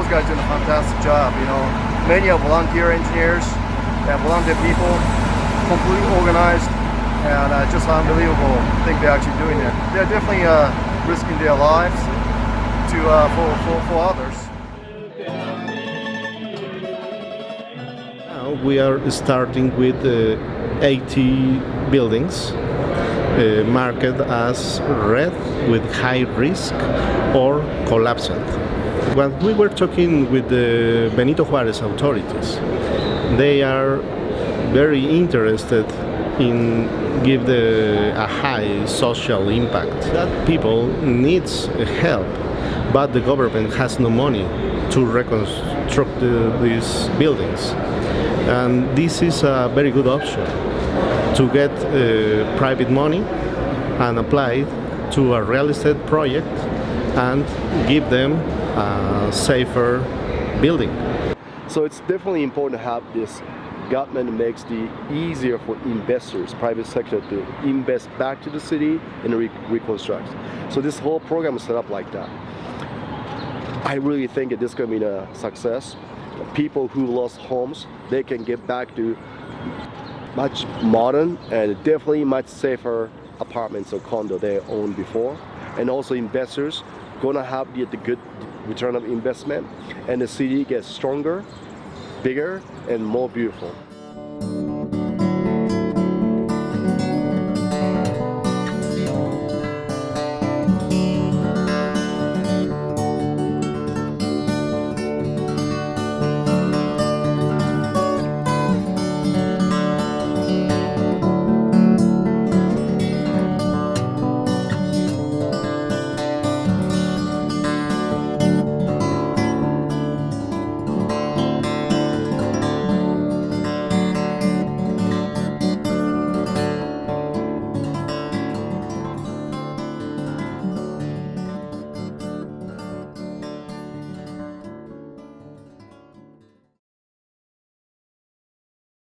guys doing a fantastic job. You know, many are volunteer engineers and volunteer people, completely organized, and just unbelievable thing they're actually doing there. They're definitely risking their lives to for others. Now we are starting with 80 buildings marked as red with high risk or collapsed. When we were talking with the Benito Juarez authorities, they are very interested in give a high social impact. That people needs help, but the government has no money to reconstruct these buildings. And this is a very good option to get private money and apply it to a real estate project and give them a safer building. So it's definitely important to have this. Government makes it easier for investors, private sector, to invest back to the city and reconstruct. So this whole program is set up like that. I really think that this is going to be a success. People who lost homes, they can get back to much modern and definitely much safer apartments or condo they owned before. And also investors gonna have the good return of investment, and the city gets stronger, bigger, and more beautiful.